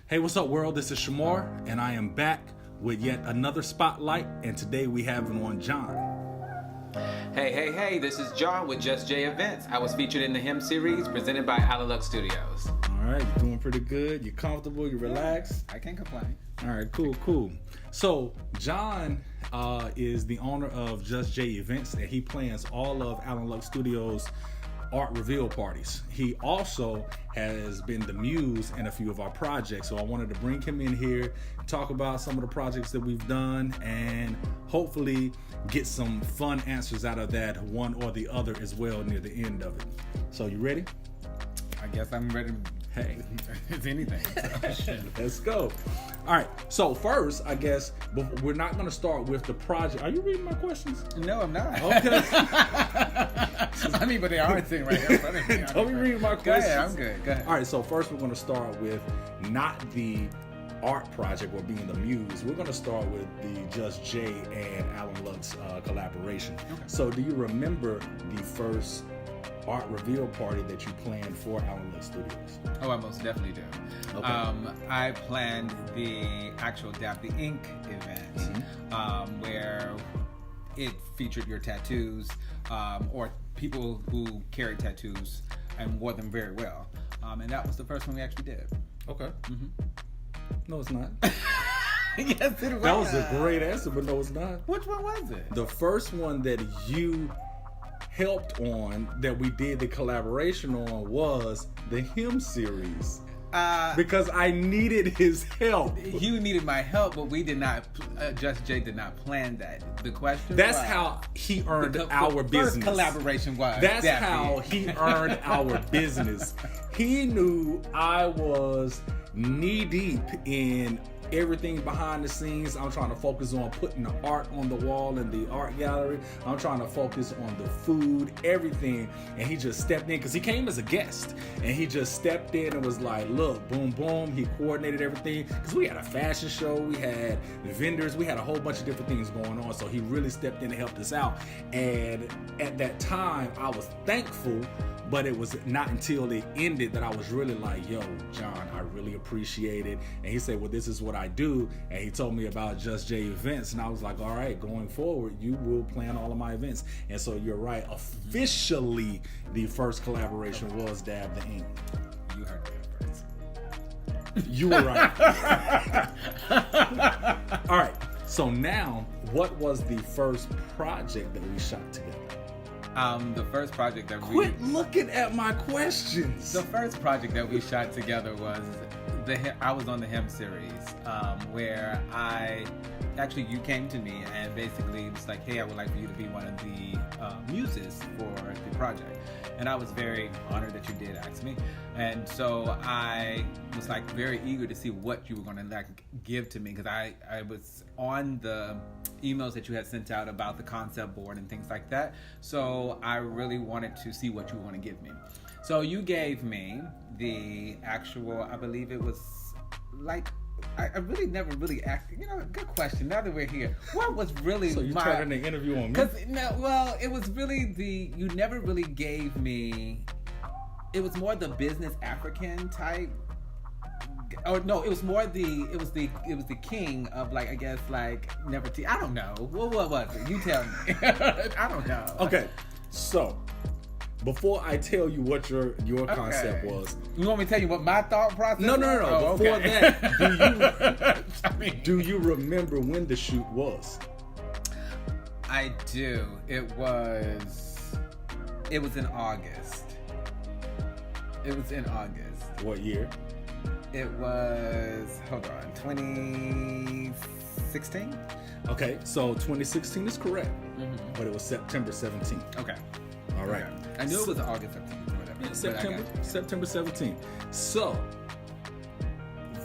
Hey, what's up, world? This is Shamar, and I am back with yet another spotlight, and today we have on John. Hey, this is John with JusJ Events. I was featured in the Him series presented by Alan Lux Studios. All right, you're doing pretty good. You're comfortable, you're relaxed. I can't complain. All right, cool. So, John is the owner of JusJ Events, and he plans all of Alan Lux Studios' art reveal parties. He also has been the muse in a few of our projects, so I wanted to bring him in here, talk about some of the projects that we've done, and hopefully get some fun answers out of that, one or the other as well, near the end of it. So you ready? I guess I'm ready. Hey, it's anything. Let's go. All right, so first, I guess, we're not going to start with the project. Are you reading my questions? No, I'm not. Okay. I mean, but they are sitting right here in front of me. Don't be reading my questions. Go ahead, I'm good. Go ahead. All right, so first we're going to start with not the art project or being the muse. We're going to start with the JusJ and Alan Lux collaboration. Okay. So do you remember the first art reveal party that you planned for Alan Lux Studios? Oh, I most definitely do. Okay. I planned the actual Dab the Ink event, where it featured your tattoos, or people who carried tattoos and wore them very well. And that was the first one we actually did. Okay. No, it's not. Yes, it was. That was a great answer, but no, it's not. Which one was it? The first one that you helped on, that we did the collaboration on, was the Him series. Because I needed his help. You needed my help, but we did not. JusJ did not plan that. The question. That's was, how he earned the our business. First collaboration was. That's how he earned our business. He knew I was knee deep in everything behind the scenes. I'm trying to focus on putting the art on the wall in the art gallery. I'm trying to focus on the food, everything. And he just stepped in because he came as a guest. And he just stepped in and was like, look, boom, boom. He coordinated everything because we had a fashion show. We had vendors. We had a whole bunch of different things going on. So he really stepped in and helped us out. And at that time, I was thankful. But it was not until it ended that I was really like, yo, John, I really appreciate it. And he said, well, this is what I do. And he told me about JusJ Events. And I was like, all right, going forward, you will plan all of my events. And so you're right. Officially, the first collaboration was Dab the Ink. You heard me first. You were right. All right. So now, what was the first project that we shot together? The first project that Quit looking at my questions. The first project that we shot together was I was on the Him series, where you came to me and basically was like, hey, I would like for you to be one of the muses for the project. And I was very honored that you did ask me. And so I was like very eager to see what you were going to like give to me, because I was on the emails that you had sent out about the concept board and things like that. So I really wanted to see what you were going to give me. So you gave me the actual, I believe it was like, I really never really asked, good question. Now that we're here, what was really so you turned the interview on me? It was really you never really gave me, it was more the business African type. Oh no, it was more it was the king of like, I guess like Nefertiti. I don't know. What was it? You tell me. I don't know. Okay, so before I tell you what your concept was, you want me to tell you what my thought process? No. Oh, before okay. that, do you remember when the shoot was? I do. It was in August. What year? It was, 2016? Okay, so 2016 is correct, but it was September 17th. Okay. All right. Okay. I knew it was August 17th or whatever. Yeah, September 17th. So,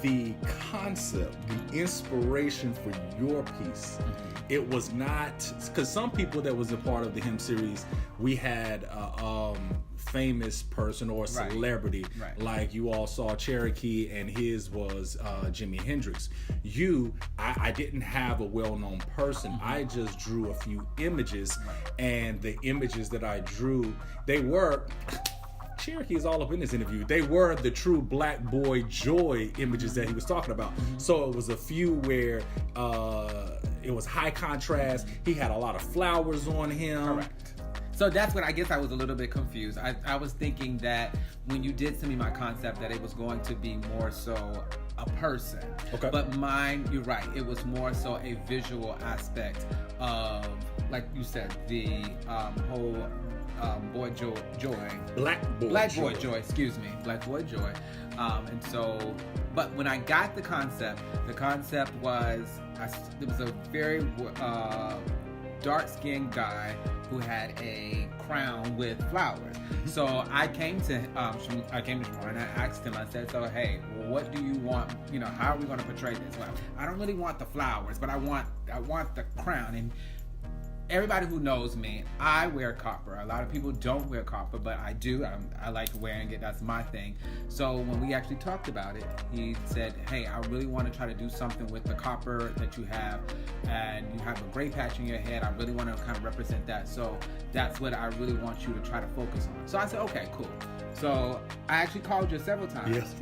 the concept, the inspiration for your piece, it was not, because some people that was a part of the Him series, we had famous person or celebrity, like you all saw Cherokee, and his was Jimi Hendrix. I didn't have a well-known person. I just drew a few images, and the images that I drew, they were Cherokee is all up in this interview. They were the true Black Boy Joy images that he was talking about. So it was a few where it was high contrast. He had a lot of flowers on him. Correct. So that's what I guess I was a little bit confused. I was thinking that when you did send me my concept that it was going to be more so a person. Okay. But mine, you're right, it was more so a visual aspect of, like you said, the whole boy joy. Black Boy Joy, excuse me. Black Boy Joy. And so, but when I got the concept was, it was a very dark-skinned guy who had a crown with flowers. So I came to Shamar and I asked him, I said, so hey, what do you want, how are we going to portray this? Well, I don't really want the flowers, but I want the crown. And everybody who knows me, I wear copper. A lot of people don't wear copper, but I do. I like wearing it. That's my thing. So when we actually talked about it, he said, hey, I really want to try to do something with the copper that you have, and you have a gray patch in your head. I really want to kind of represent that. So that's what I really want you to try to focus on. So I said, okay, cool. So I actually called you several times. Yes.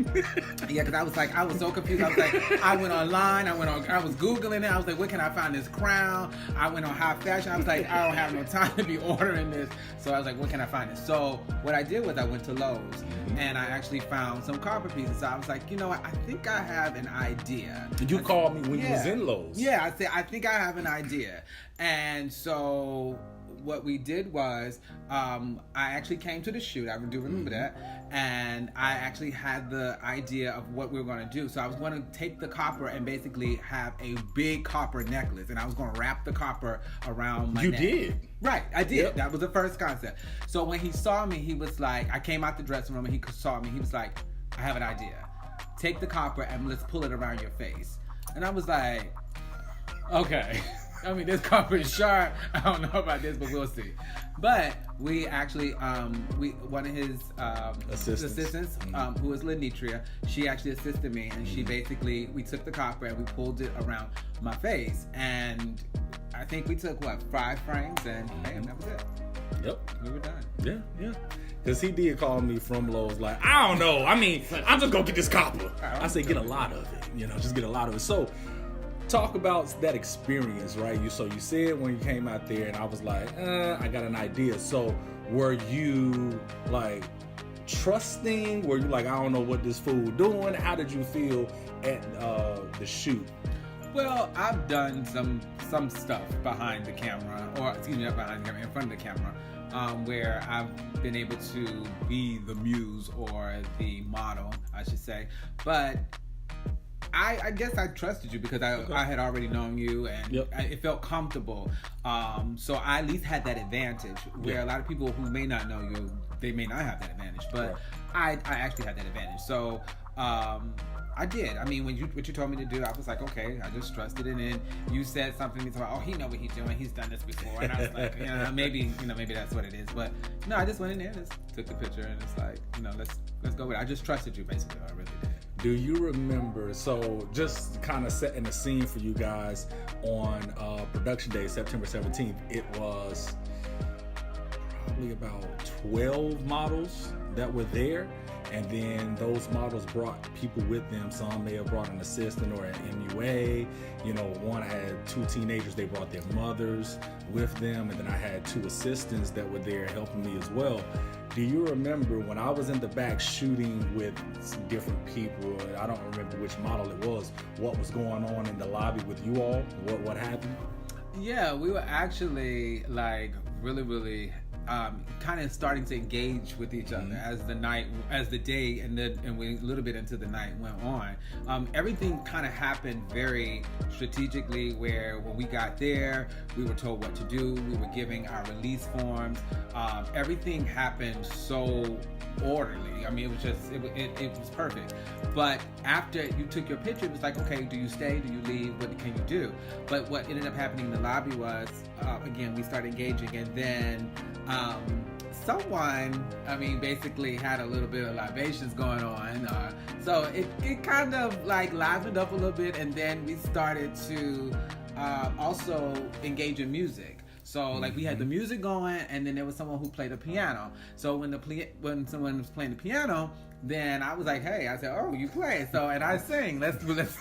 Yeah, because I was so confused. I was like, I went online, I was Googling it. I was like, where can I find this crown? I went on High Fashion. I was like, I don't have no time to be ordering this. So I was like, where can I find this? So what I did was I went to Lowe's and I actually found some copper pieces. So I was like, you know what? I think I have an idea. Did you call me when you was in Lowe's? Yeah, I said, I think I have an idea. And so what we did was, I actually came to the shoot. I do remember that. And I actually had the idea of what we were going to do. So I was going to take the copper and basically have a big copper necklace. And I was going to wrap the copper around my neck. You did? Right, I did. Yep. That was the first concept. So when he saw me, he was like, I came out the dressing room and he saw me. He was like, I have an idea. Take the copper and let's pull it around your face. And I was like, okay. I mean, this copper is sharp. I don't know about this, but we'll see. But we actually, one of his assistants, who is Lenitria, she actually assisted me, and she basically, we took the copper and we pulled it around my face, and I think we took 5 frames, and bam, that was it. Yep, we were done. Yeah. Because he did call me from Lowe's like, I don't know. I mean, I'm just going to get this copper. I say get a lot of it. Just get a lot of it. So, talk about that experience, right? So you said when you came out there, and I was like, I got an idea. So were you like trusting? Were you like, I don't know what this fool doing? How did you feel at the shoot? Well, I've done some stuff behind the camera, or excuse me, not behind the camera, in front of the camera, where I've been able to be the muse or the model, I should say. But I guess I trusted you because I had already known you, and it felt comfortable. So I at least had that advantage, where a lot of people who may not know you, they may not have that advantage. But I actually had that advantage. So I did. I mean, what you told me to do, I was like, okay, I just trusted it. And then you said something to me, oh, he know what he's doing. He's done this before. And I was like, maybe that's what it is. But no, I just went in there, just took the picture, and it's like, let's go with it. I just trusted you, basically. I really did. Do you remember, so just kind of setting the scene for you guys on production day, September 17th, it was probably about 12 models that were there. And then those models brought people with them. Some may have brought an assistant or an MUA. One had 2 teenagers. They brought their mothers with them. And then I had 2 assistants that were there helping me as well. Do you remember when I was in the back shooting with some different people, I don't remember which model it was, what was going on in the lobby with you all? What happened? Yeah, we were actually like really kind of starting to engage with each other as the day and we a little bit into the night went on. Everything kind of happened very strategically, where when we got there, we were told what to do. We were giving our release forms. Everything happened so orderly. I mean, it was just, it was perfect. But after you took your picture, it was like, okay, do you stay? Do you leave? What can you do? But what ended up happening in the lobby was, again, we started engaging, and then someone, basically had a little bit of libations going on. So it kind of like livened up a little bit, and then we started to also engage in music. So like we had the music going, and then there was someone who played the piano. So when someone was playing the piano, then I was like, hey, I said, oh, you play. So, and I sing, let's do this.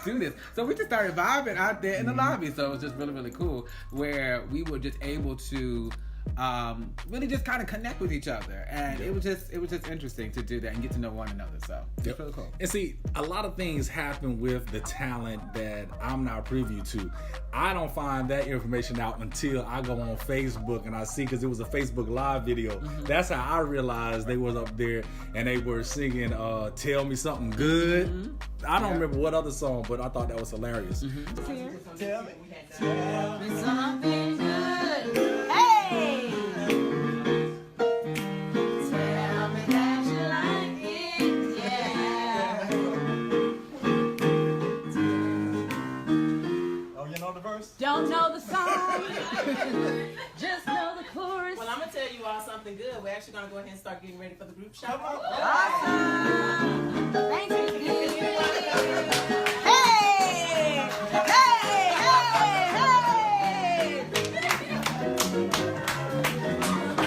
So we just started vibing out there in the lobby. So it was just really, really cool where we were just able to really just kind of connect with each other. And it was just interesting to do that and get to know one another. So it's really cool. And see, a lot of things happen with the talent that I'm not privy to. I don't find that information out until I go on Facebook and I see, because it was a Facebook Live video. That's how I realized they was up there and they were singing Tell Me Something Good. I don't remember what other song, but I thought that was hilarious. Tell me something good. Hey! Tell me that you like it, yeah. Oh, you know the verse? Don't know the song, just know the chorus. Well, I'm gonna tell you all something good. We're actually gonna go ahead and start getting ready for the group shot. Awesome! Thank you. Hey! Hey! Hey! Hey!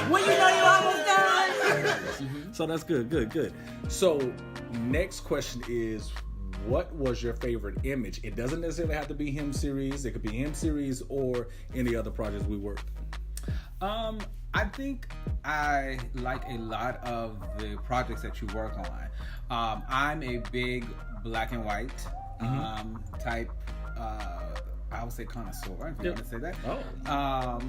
When you know you're almost done. So that's good. So next question is, what was your favorite image? It doesn't necessarily have to be him series. It could be him series or any other projects we worked. I think I like a lot of the projects that you work on. I'm a big black and white type, I would say connoisseur, if you want to say that.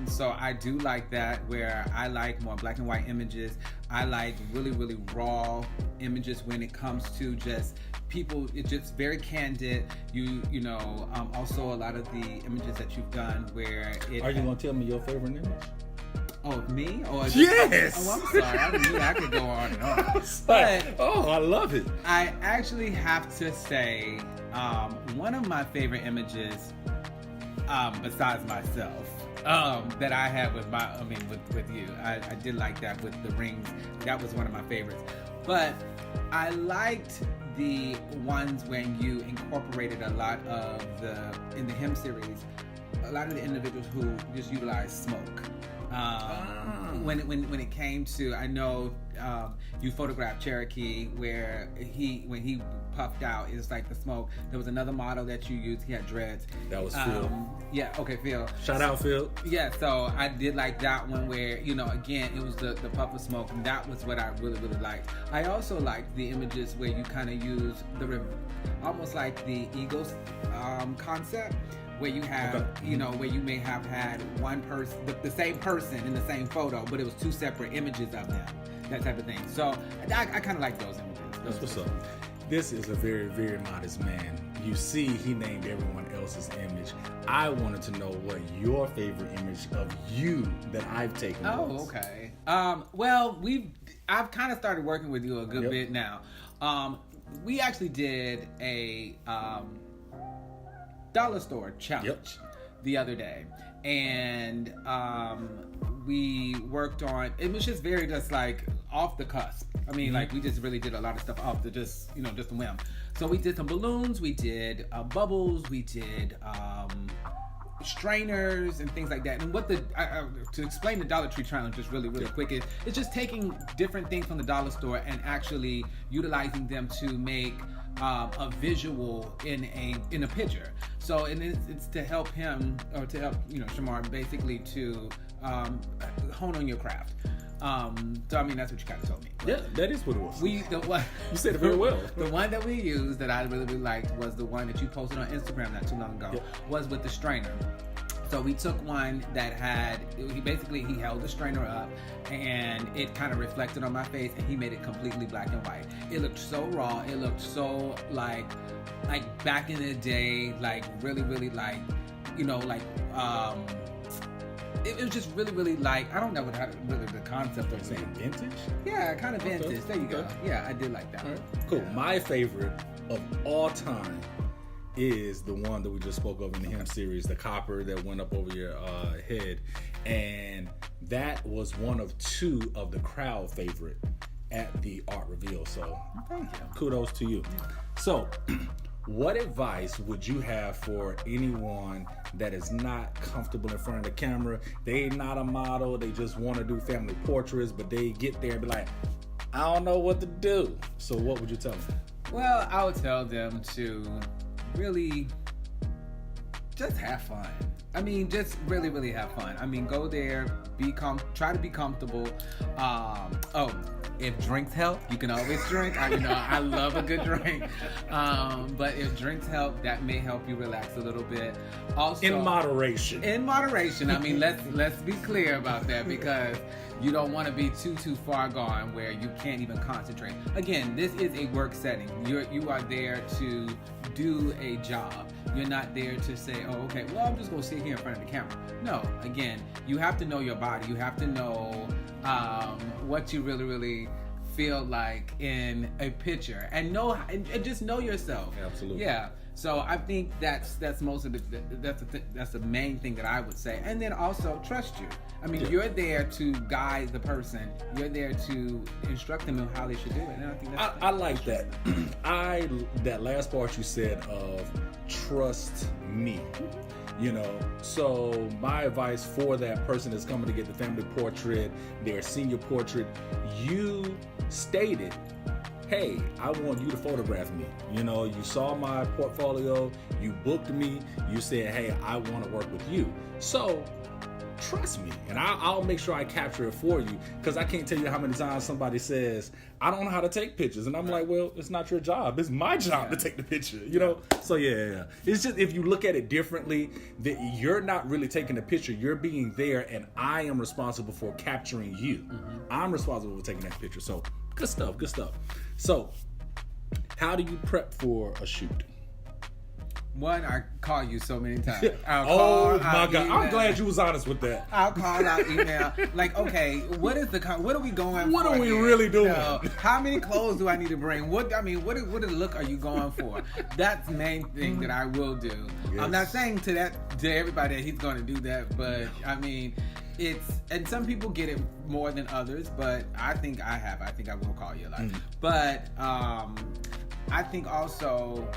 So I do like that, where I like more black and white images. I like really, really raw images when it comes to just people. It's just very candid. You know, also a lot of the images that you've done where it... Are you going to tell me your favorite image? Oh, me? Or Yes! Oh, I'm sorry. I didn't mean I could go on and on. But I love it. I actually have to say, one of my favorite images, besides myself, that I had with with you. I did like that with the rings. That was one of my favorites. But I liked the ones when you incorporated a lot of in the hymn series, a lot of the individuals who just utilized smoke. When it came to, I know you photographed Cherokee where when he puffed out, it's like the smoke. There was another model that you used. He had dreads. That was Phil. Yeah. Okay, Phil. Shout out, Phil. Yeah. So I did like that one where, you know, again, it was the puff of smoke, and that was what I really, really liked. I also liked the images where you kind of use almost like the Eagles concept, where you have, you know, where you may have had one person, the same person in the same photo, but it was two separate images of them, that type of thing. So I kind of like those images. That's what's up. This is a very, very modest man. You see, he named everyone else's image. I wanted to know what your favorite image of you that I've taken was. Oh, okay. Well, I've kind of started working with you a good bit now. We actually did a dollar store challenge the other day, and we worked on, it was just very just like off the cusp. I mean, like we just really did a lot of stuff off the just a whim. So we did some balloons, we did bubbles, we did strainers and things like that. And what to explain the Dollar Tree challenge just really, really quick, is it's just taking different things from the dollar store and actually utilizing them to make a visual in a picture. So it's to help him, or to help, you know, Shamar, basically to hone on your craft. So I mean, that's what you kind of told me. Yeah, that is what it was. You said it very well. The one that we used that I really, really liked was the one that you posted on Instagram not too long ago. Was with the strainer. So we took one that he held the strainer up, and it kind of reflected on my face, and he made it completely black and white. It looked so raw. It looked so like back in the day, like really, really like, you know, like it was just really, really like, I don't know how the concept of it. Vintage? Yeah, kind of vintage. There you go. Yeah, I did like that. Right. Cool. Yeah. My favorite of all time is the one that we just spoke of in the hymn series, the copper that went up over your head. And that was one of two of the crowd favorite at the art reveal. So Thank you. Kudos to you. So what advice would you have for anyone that is not comfortable in front of the camera? They not a model, they just want to do family portraits, but they get there and be like, I don't know what to do. So what would you tell them? Well, I would tell them to really just have fun. I mean, just really, really have fun. I mean, go there, try to be comfortable. If drinks help, you can always drink. I love a good drink. But if drinks help, that may help you relax a little bit. Also, In moderation. I mean, let's be clear about that, because you don't want to be too far gone where you can't even concentrate. Again, this is a work setting. You are there to do a job. You're not there to say, oh, okay, well, I'm just going to sit here in front of the camera. No, again, you have to know your body. You have to know what you really, really feel like in a picture, and just know yourself. Absolutely. Yeah. So I think that's most of that's the main thing that I would say. And then also trust you. I mean, you're there to guide the person. You're there to instruct them on how they should do it. And I think I like that. That last part you said of trust me. So my advice for that person that's coming to get the family portrait, their senior portrait, you stated, hey, I want you to photograph me. You saw my portfolio, you booked me, you said, hey, I want to work with you. So trust me, and I'll make sure I capture it for you, because I can't tell you how many times somebody says, I don't know how to take pictures, and I'm like, well, it's not your job, it's my job to take the picture, So yeah, it's just, if you look at it differently, that you're not really taking the picture, you're being there, and I am responsible for capturing you. I'm responsible for taking that picture. So good stuff. So how do you prep for a shoot? One, I call you so many times. Oh my God! I'm glad you was honest with that. I'll call, I'll email. Like, okay, what are we going for? What are we here? really doing? How many clothes do I need to bring? What look are you going for? That's the main thing that I will do. Yes. I'm not saying to everybody that he's going to do that, but I mean, and some people get it more than others, but I think I will call you a lot. But I think also,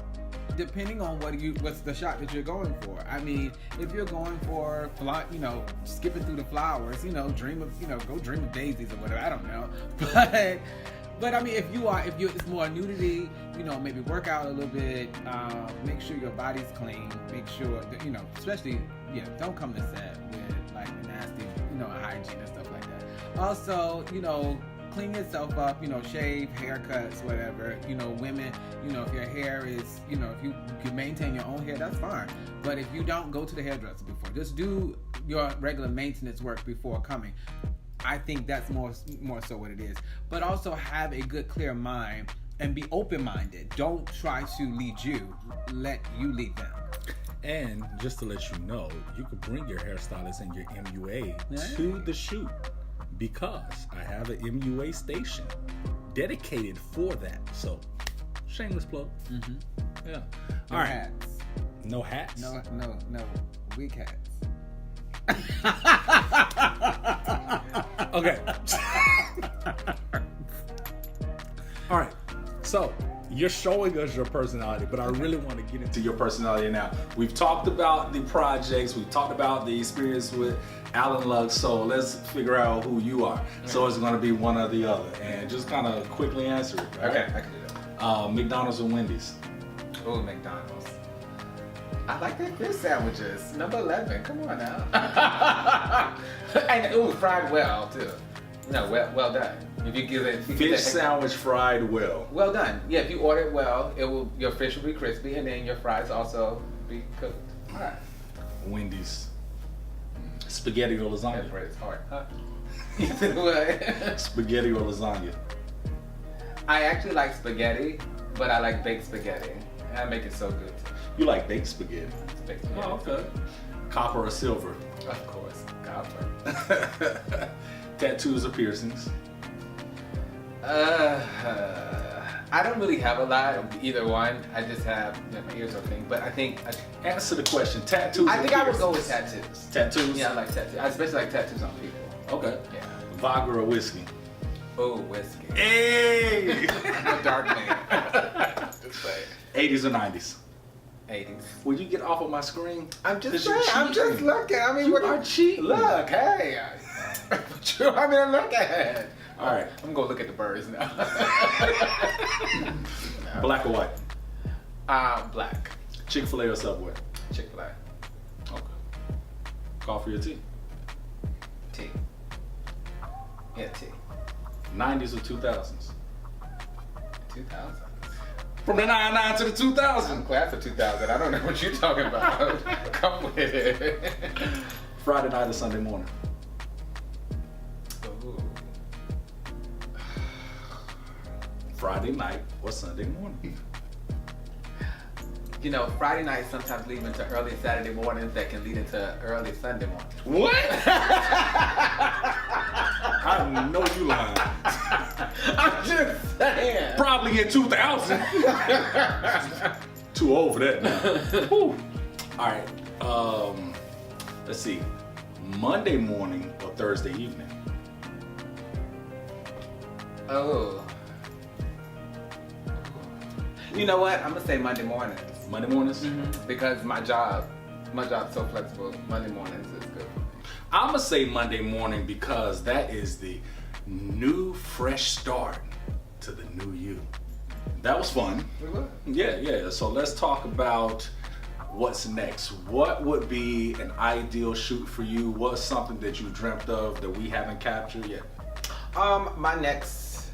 depending on what's the shot that you're going for. I mean, if you're going for skipping through the flowers, go dream of daisies or whatever. I don't know, but I mean, if it's more nudity, maybe work out a little bit. Make sure your body's clean. Make sure that especially don't come to set with like nasty hygiene and stuff like that. Also, clean yourself up, shave, haircuts, whatever. Women, if your hair is, if you can maintain your own hair, that's fine. But if you don't, go to the hairdresser before. Just do your regular maintenance work before coming. I think that's more so what it is. But also have a good, clear mind and be open-minded. Don't try to lead you. Let you lead them. And just to let you know, you could bring your hairstylist and your MUA to the shoot, because I have an MUA station dedicated for that. So, shameless plug. Yeah. No hats. No hats? No wig hats. Okay. All right. So, you're showing us your personality, but I really want to get into your personality now. We've talked about the projects, we've talked about the experience with Alan Lux, so let's figure out who you are. So it's going to be one or the other, and just kind of quickly answer it. Right? Okay, I can do that. McDonald's or Wendy's? Oh, McDonald's. I like their fish sandwiches. Number 11, come on now. And fried well too. No, well done. If you give it Fish sandwich fried well. Well done. Yeah, if you order it well, your fish will be crispy, and then your fries also be cooked. All right. Wendy's. Spaghetti or lasagna? That bread is hard. Huh? Spaghetti or lasagna? I actually like spaghetti, but I like baked spaghetti. And I make it so good. You like baked spaghetti? Baked spaghetti. Oh, okay. Copper or silver? Of course, copper. Tattoos or piercings? I don't really have a lot of either one. I just have my ears or thing. But I think answer the question. Tattoos. I think I would go with tattoos. Tattoos. Yeah, I like tattoos. I especially like tattoos on people. Okay. Yeah. Vodka or whiskey? Oh, whiskey. Hey. I'm a dark man. Just say. 80s or 90s? 80s. Will you get off of my screen? I'm just 'Cause saying. you're I'm just cheating. looking. I mean, You what are cheating. Look, hey. What you want me to look at? All right. I'm gonna look at the birds now. Black or white? Black. Chick-fil-A or Subway? Chick-fil-A. Okay. Coffee or tea? Tea. Yeah, tea. 90s or 2000s? 2000. From the 99 to the 2000s. I'm glad for 2000. I don't know what you're talking about. Come with it. Friday night or Sunday morning? Ooh. Friday night or Sunday morning? You know, Friday nights sometimes lead into early Saturday mornings that can lead into early Sunday mornings. What? I know you lying. I'm just saying. Probably in 2000. Too old for that now. Whew. All right. Let's see. Monday morning or Thursday evening? Oh. You know what? I'm gonna say Monday mornings. Monday mornings? Because my job's so flexible. Monday mornings is good for me. I'm gonna say Monday morning because that is the new, fresh start to the new you. That was fun. We will. Yeah. So let's talk about what's next. What would be an ideal shoot for you? What's something that you dreamt of that we haven't captured yet? My next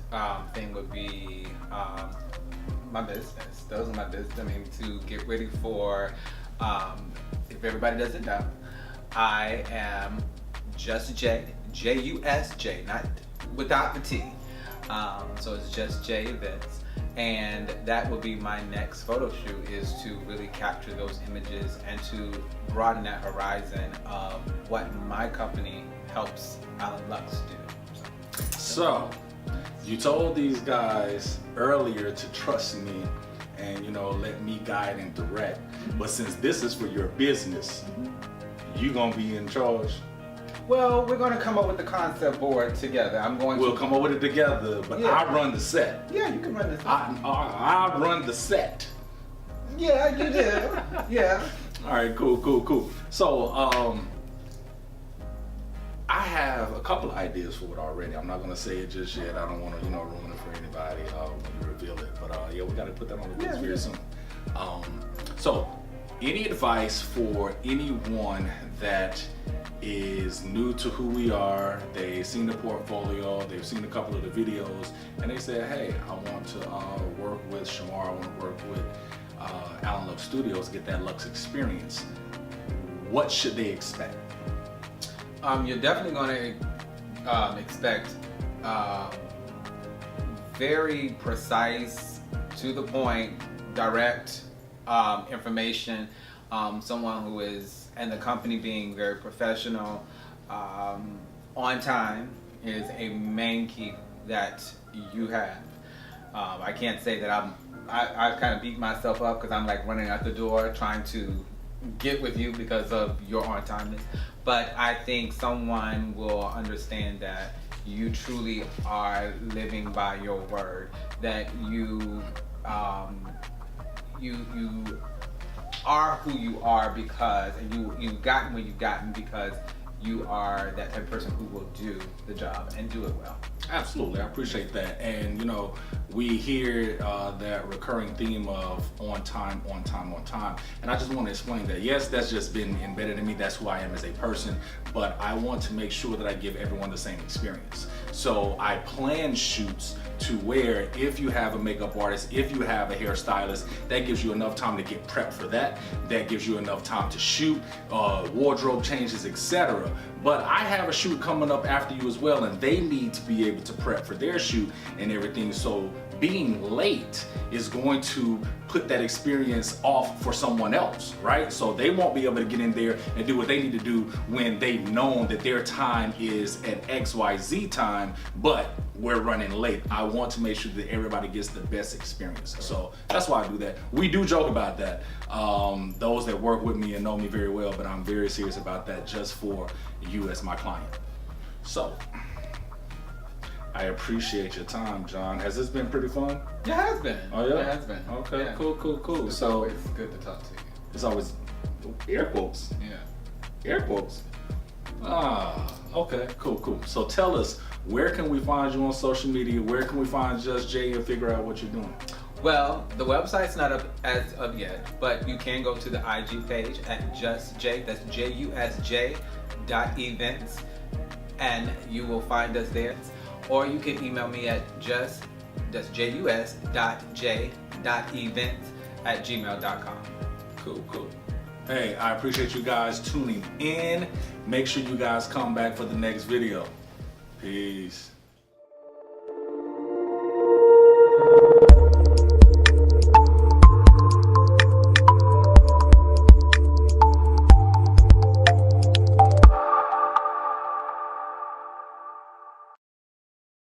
thing would be my business. Those are my business. I mean, to get ready for, if everybody doesn't know, I am JusJ, JusJ, not without the T. So it's JusJ Events. And that will be my next photo shoot, is to really capture those images and to broaden that horizon of what my company helps Alan Lux do. So, you told these guys earlier to trust me and, let me guide and direct. But since this is for your business, you gonna be in charge. Well, we're going to come up with the concept board together. We'll come up with it together, but Yeah. I run the set. Yeah, you can run this. I run the set. Yeah, you do. Yeah. All right, cool. So, I have a couple of ideas for it already. I'm not gonna say it just yet. I don't want to, ruin it for anybody when you reveal it. But yeah, we got to put that on the books very soon. So, any advice for anyone that is new to who we are? They've seen the portfolio, they've seen a couple of the videos, and they say, "Hey, I want to work with Shamar. I want to work with Alan Lux Studios, get that Lux experience." What should they expect? You're definitely going to expect very precise, to the point, direct information. Someone who is, and the company being very professional, on time is a main key that you have. I can't say that I kind of beat myself up because I'm like running out the door trying to get with you because of your on timeness. But I think someone will understand that you truly are living by your word, that you are who you are because, and you've gotten where you've gotten because you are that type of person who will do the job and do it well. Absolutely, I appreciate that. And we hear that recurring theme of on time. And I just want to explain that, yes, that's just been embedded in me. That's who I am as a person. But I want to make sure that I give everyone the same experience. So I plan shoots to where if you have a makeup artist, if you have a hairstylist, that gives you enough time to get prepped for that. That gives you enough time to shoot, wardrobe changes, etc. But I have a shoot coming up after you as well, and they need to be able to prep for their shoot and everything. So being late is going to put that experience off for someone else, right? So they won't be able to get in there and do what they need to do when they've known that their time is at XYZ time, but we're running late. I want to make sure that everybody gets the best experience. So that's why I do that. We do joke about that. Those that work with me and know me very well, but I'm very serious about that just for you as my client. So I appreciate your time, John. Has this been pretty fun? It has been. Oh yeah, It has been. Okay, Yeah. cool. It's So always good to talk to you. it's always air quotes. Yeah. Air quotes. Okay, cool. So tell us, where can we find you on social media? Where can we find JusJ and figure out what you're doing? Well, the website's not up as of yet, but you can go to the IG page at JusJ, that's jus.j.events, and you will find us there. Or you can email me at that's jus.j.events@gmail.com. Cool. Hey, I appreciate you guys tuning in. Make sure you guys come back for the next video. Peace.